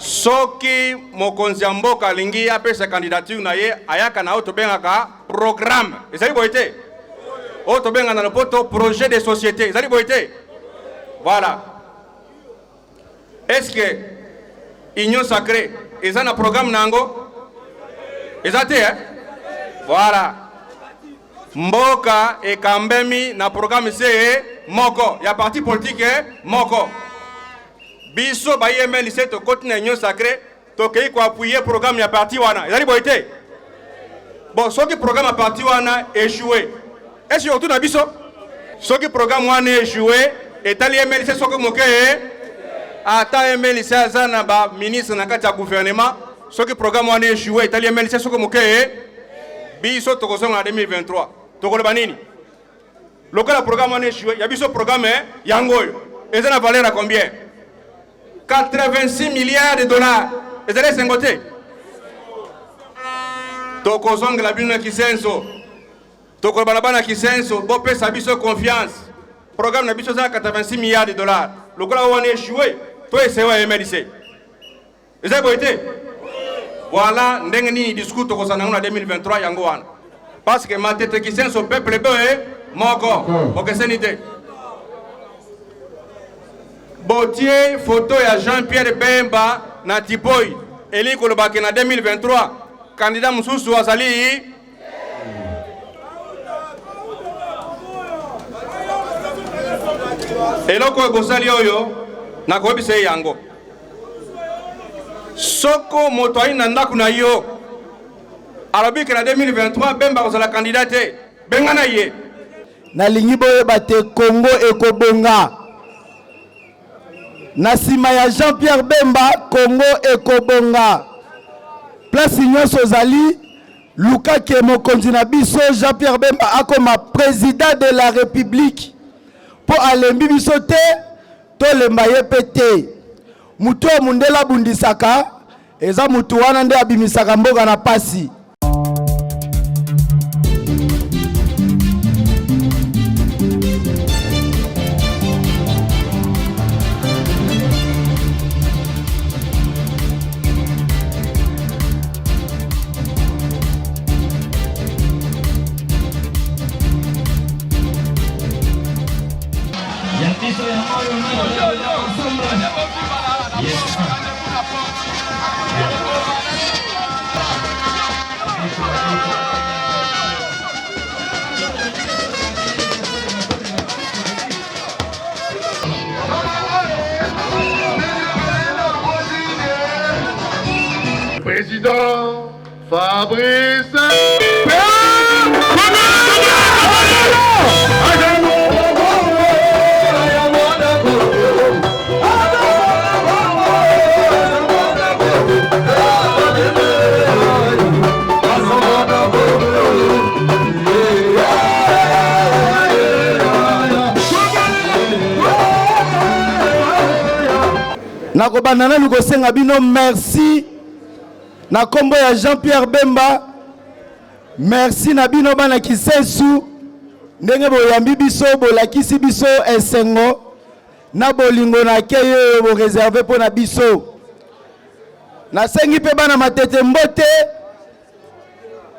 Soki mokonzi ya mboka alingi apesa candidature na ye ayaka na auto bengaka programme. Ezali boyete. Auto benga na lopoto projet de société. Ezali boyete. Voilà. Est-ce que Union Sacrée eza na programme nango? Ezate hein? Voilà. Mboka e kambemi na programme c'est moko. Ya parti politique moko. Biso ba yemeli lycée to continue Union Sacrée to kei ko appuyer programme ya parti wana. Ezali boyete. Bon, soki programme ya parti wana échoué. Est-ce que tout na biso? Soki programme wana échoué, etali yemeli lycée soki moke ata yemeli lycée azana ba ministre na kati ya gouvernement, soki programme wana échoué, etali yemeli lycée soki moke biso to kozonga na 2023. To koloba nini? Lokola programme wana échoué, ya biso programme yangoyo. Ezana valeur à combien? 86 milliards de dollars. Et c'est les côté. Toko zong la bine qui senso. Toko balabana qui senso. Bopé sa biso confiance. Programme na biso 86 milliards de dollars. Le gars on est échoué. Toi c'est ouais médicé. Et c'est boité. Voilà ndengeni discours toko sanango na 2023 yango wana. Parce que ma tête qui senso peuple be moko. OK c'est l'idée. Botier photo ya Jean-Pierre Bemba na Tipoi Eli Kolobake na 2023 candidat mususu azali eloko ekosali oyo na koyebisa yango soko moto ayi na ndako na yo alobi ke na 2023 Bemba kozala candidat te benga na ye nalingi boyeba te Congo ekobonga Nasima ya Jean-Pierre Bemba, Congo ekobonga. Place nyonso zali, Luka Kemokonzi na biso, Jean-Pierre Bemba akoma président de la République. Po alembi biso te, to lemba ye pete. Mutu mundela bundisaka, eza mutu wana nde abimisaka mboka na pasi. Président Fabrice Nakobana luko senga bino merci na kombo ya Jean-Pierre Bemba merci na bino bana kisensu ndenge boyambi biso bolakisi biso esengo na bolingo na keyo bo réservé pour na biso na sengi pe bana matete mbote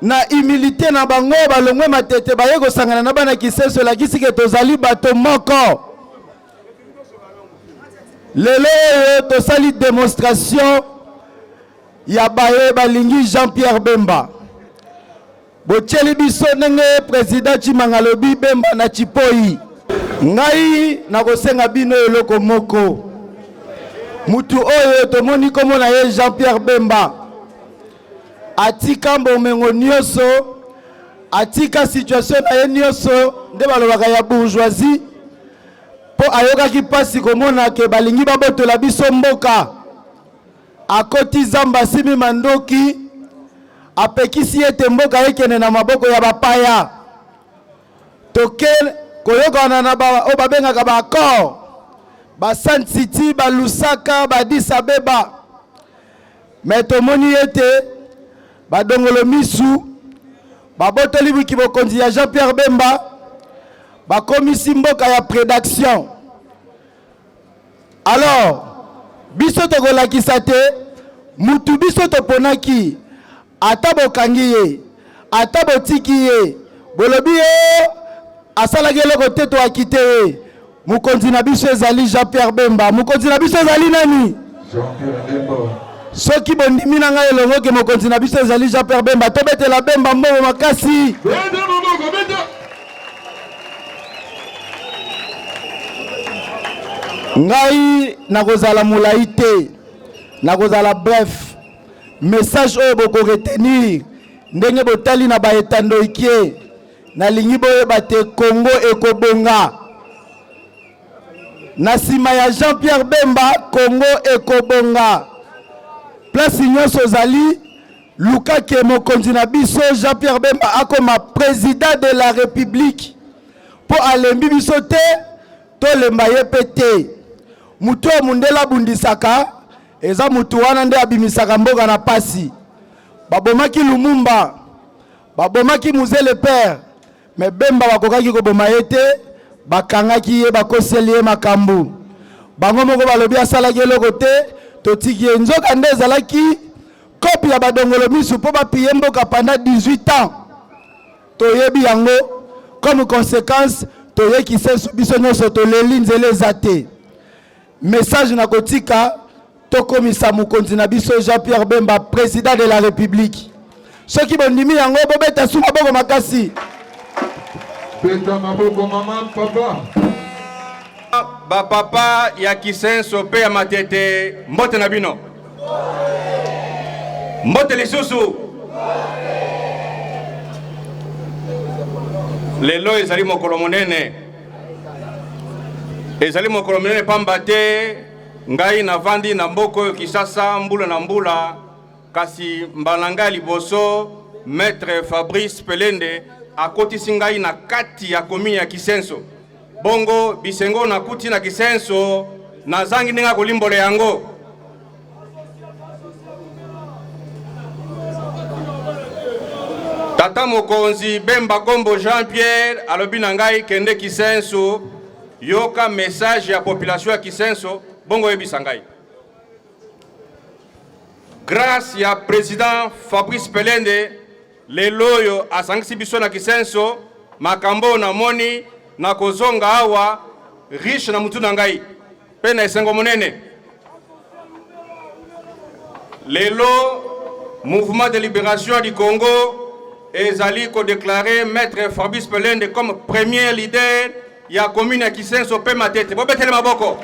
na humilité na bango balongwe matete baye ko sangana na bana kisensu lakisi ke tozali bato moko lelo tosali démonstration ya baye balingi Jean-Pierre Bemba botieli biso ndenge président Chimangalobi Bemba na Chipoi ngai nakosenga bino eloko moko mutu oyo tomoni komo na ye Jean-Pierre Bemba atika mbomengo nyonso atika situation na ye nyonso nde balobaka ya bourgeoisie po ayokaki pasi komona ke balingi babotola biso mboka akoti zamba simi mandoki apekisi ete mboka ekene na maboko ya bapaya toke koyokana na o babengaka ba accord ba Sun City ba Lusaka ba Addis Abeba mais tomoni ete badongolo misu babotoli wiki bokonzi ya Jean-Pierre Bemba bakomisi mboka ya prédaction alors biso tokolakisa te mutu biso toponaki ata bokangi ye ata botiki ye bolobi ye asalaki eloko te toakite ye mokonzi na biso ezali Jean-Pierre Bemba. Mokonzi na biso ezali nani? Jean-Pierre Bemba. Soki bondimi na ngai elongo ke mokonzi na biso ezali Jean-Pierre Bemba, tobetela Bemba mbongo makasi. Ngai nakozala mulai te, nakozala bref. Message oyo boko retenir ndenge botali na baetando ikie na lingi boyeba te Congo ekobonga. Na sima ya Jean-Pierre Bemba Congo ekobonga. Place nyonso zali luka ke mokonzi na biso Jean-Pierre Bemba akoma président de la République po alembi biso te to lemba ye pete. Mutu mundela bundisaka eza mutu wana nde abimisaka mboka na pasi. Babomaki Lumumba, babomaki Muzele Père, mais Bemba bakokaki koboma ye te, bakangaki ye bakoseli ye makambu. Bango moko balobi asalaki eloko te, totiki ye nzoka nde ezalaki kopi ya badongolo misu po bapiye mboka pendant 18 ans. Toyebi yango, comme conséquence, toyekise biso nyonso toleli nzela eza te. Message na kotika tokomisa mokonzi na biso Jean-Pierre Bemba président de la République. Soki bondimi yango bobeta suma boko makasi. Beta maboko maman papa. Ba papa ya Kisenso pe ya matete mbote na bino. Mbote lisusu. Lelo ezali mokolo monene. Ezali mokolo monene pamba te ngai navandi na mboko yo Kisasa mbula na mbula kasi mbalanga liboso maître Fabrice Pelende akotisi ngai na kati ya commune ya Kisenso. Bongo bisengo na kuti na Kisenso na zangi ninga kolimbole yango. Tata mokonzi Bemba Gombo Jean-Pierre alobi na ngai kende Kisenso yoka message ya population ya Kisenso bongo yebisa ngai. Grâce ya président Fabrice Pelende leloyo asangisi biso na Kisenso makambo na moni na kozonga awa riche na mutu na ngai pe na esengo monene. Lelo mouvement de libération du Congo ezali ko déclarer maître Fabrice Pelende comme premier leader ya commune ya Kisenso pe matete. Bobetele maboko.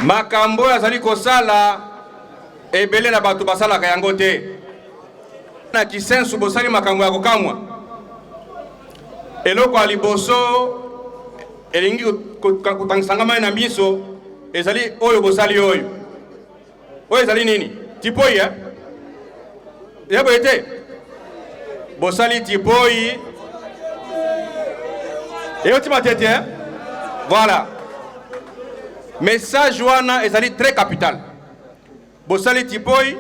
Makambo azali kosala ebele na bato basala kayango te. Na Kisenso bosali makambo ya kokamwa. Eloko aliboso elingi kutangisanga mai na miso ezali oyo bosali oyo. Oyo ezali nini? Tipoi ya? Yabo ete? Bosali tipoi. Et tu m'as tête, hein? Voilà. Message wana ezali très capital. Bosali tipoi,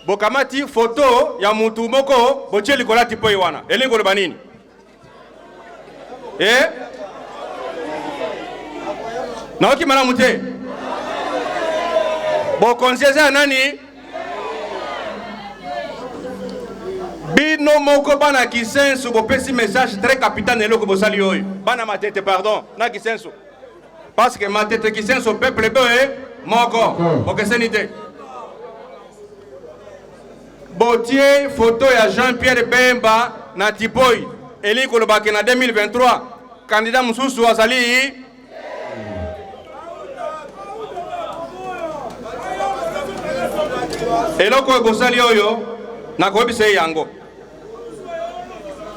bokamati photo ya mutu moko, bocheli kola tipoi wana. Elingo lo banini? Eh? Naoki mana mute? Bokonzeza nani? Bino moko bana Kisenso bopesi message très capital neloko bosali oyo. Bana matete pardon, na Kisenso. Parce que matete Kisenso peuple boye moko. Okesenite. Botier photo ya Jean-Pierre Bemba na tipoi. Eli kolobaki na 2023. Candidat mususu azali. Eloko bosali oyo na koyebise yango.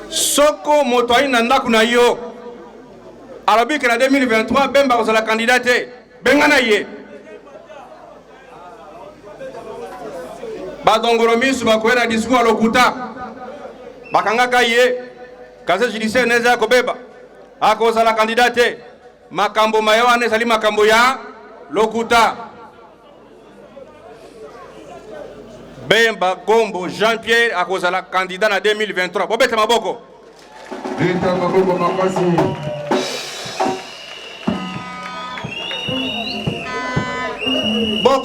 Soko moto ayi na ndaku na yo alobi ke na 2023 Bemba kozala candidate bengana ye badongolo misu bakoyena discours a lokuta bakangaka ye kaze judiciaire neza kobeba akozala candidate makambo mayewana ezali makambo ya lokuta. Bemba Gombo Jean-Pierre akozala candidat na 2023. Bobete maboko. Beta maboko makasi.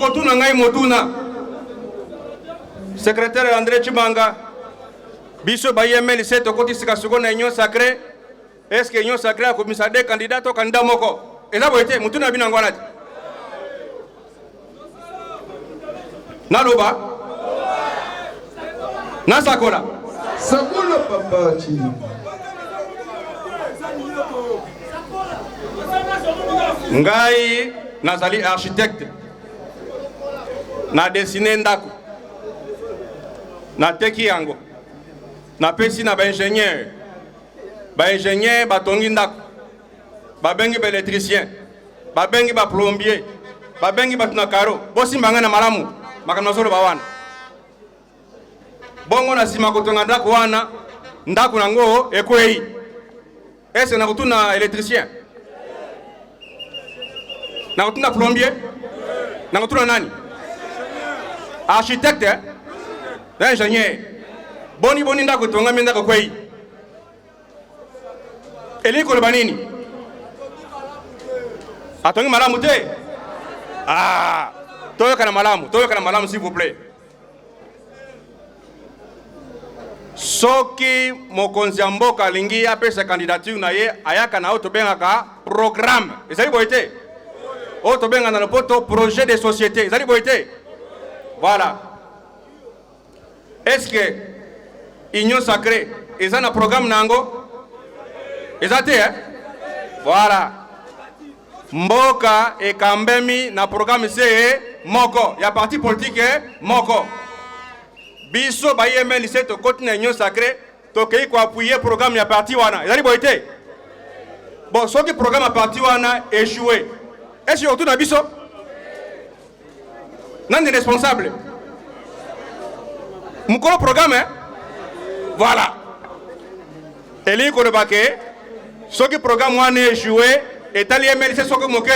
bokotuna ngai motuna secrétaire André Chimanga biso ba MLC tokoti sika sukona union sacrée. Est-ce que union sacrée a komisa des candidats to candidat moko eza boyete mutuna bina ngwana ti naloba nasakola Sakola papa chi. ngai nazali architecte na dessiner ndako na teki yango na pesi na ba ingénieur batongi ndako babengi ba électricien babengi ba plombier babengi batuna karo bosimbanga na malamu makana solo bawana bongo na sima kotonga ndako wana ndako nango ekwei ese na kutuna électricien na kutuna plombier na kutuna nani architecte ingénieur boni ndako tonga minda kwei eliko le banini atongi malamu te toyoka na malamu s'il vous plaît. Soki mokonzi ya mboka alingi apesa candidature na ye ayaka na auto bengaka programme ezali boyete auto benga na lopoto projet de société ezali boyete. Voilà, est-ce que union sacrée eza na programme nango ezate voilà, mboka ekambemi na programme se moko ya parti politique moko biso ba MLC to koti na union sacrée to kei ko appuyer programme ya parti wana ezali boyete. Bon soki programme ya parti wana échoué est-ce que autour na biso nani responsable mukolo programme voilà eli ko le baké soki programme wana échoué etali MLC soki moke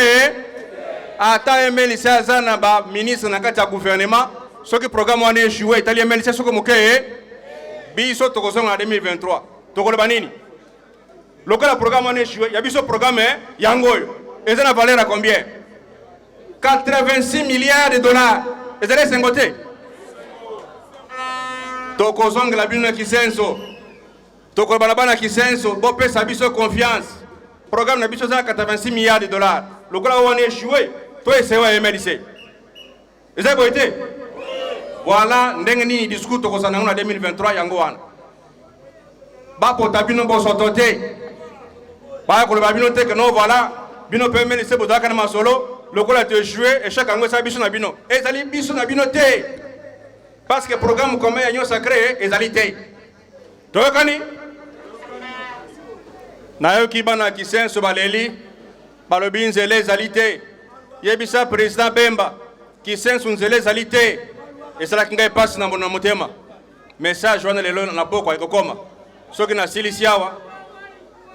ata MLC azana ba ministre na kati ya gouvernement soki programme wana échoué etali MLC soki moke biso tokozonga na 2023 tokoloba nini lokola programme wana échoué ya biso programme yangoyo eza na valeur à combien 86 milliards de dollars ezali sengote tokozonga la bino kisenso tokoloba bana kisenso bo pesa biso confiance programme na biso za 86 milliards de dollars lokola wana échoué to esewa MLC ezali boyete. Voilà ndenge nini discours tokozana na 2023 yango wana bapota bino bosoto te ba koloba bino te que non voilà bino pe MLC bozaka na masolo lokola te échoué échec yango esa biso na bino ezali biso na bino te parce que programme comme ya union sacrée ezali te toyokani nayoki bana kisenso baleli balobi nzela ezali te yebisa président Bemba kisenso nzela ezali te esalaki ngai pasi na motema message wana lelo na poko ekokoma soki na silisi awa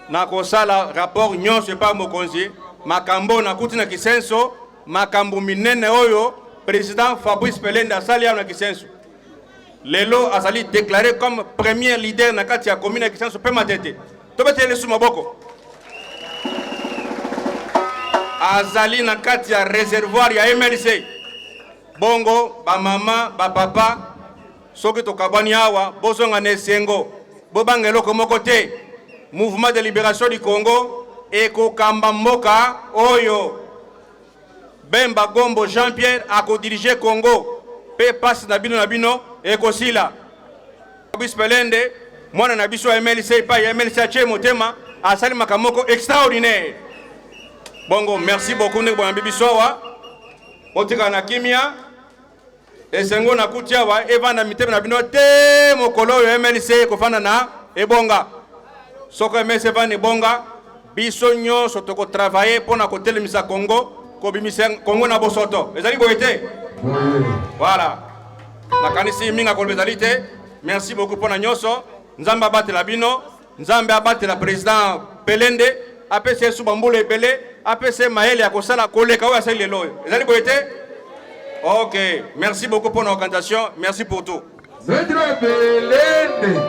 na kosala rapport nyonso epa mokonzi makambo na kuti na kisenso makambo minene oyo président Fabrice Pelende asali na kisenso lelo azali déclaré comme premier leader na kati ya commune ya kisenso pe matete tobetele su maboko azali na kati ya réservoir ya MLC bongo ba mama ba papa soki tokabani awa bozonga na esengo bobangelo komoko te mouvement de libération du Congo ekokamba mboka oyo Bemba Gombo Jean-Pierre akodirige Congo pe passe na bino ekosila Fabrice Pelende mwana na biso MLC pa ya MLC ache motema asali makamoko extraordinaire bongo. Merci beaucoup ne bwana bibisowa otika na kimia esengo na kutia wa evana mitebe na bino te mokolo yo MLC kofana na ebonga soko MLC va ne bonga biso nyonso toko travailler pona ko telemisa Congo ko bimisa Congo na bosoto ezali boyete. Voilà na kanisi minga ko bezali te. Merci beaucoup pona nyonso nzamba batela bino nzambe abatela président Pelende apese subambule ebele apese maele ya kosala koleka oyo asali lelo ezali boyete. Ok, merci beaucoup pour l'organisation, merci pour tout. Maître Pelende.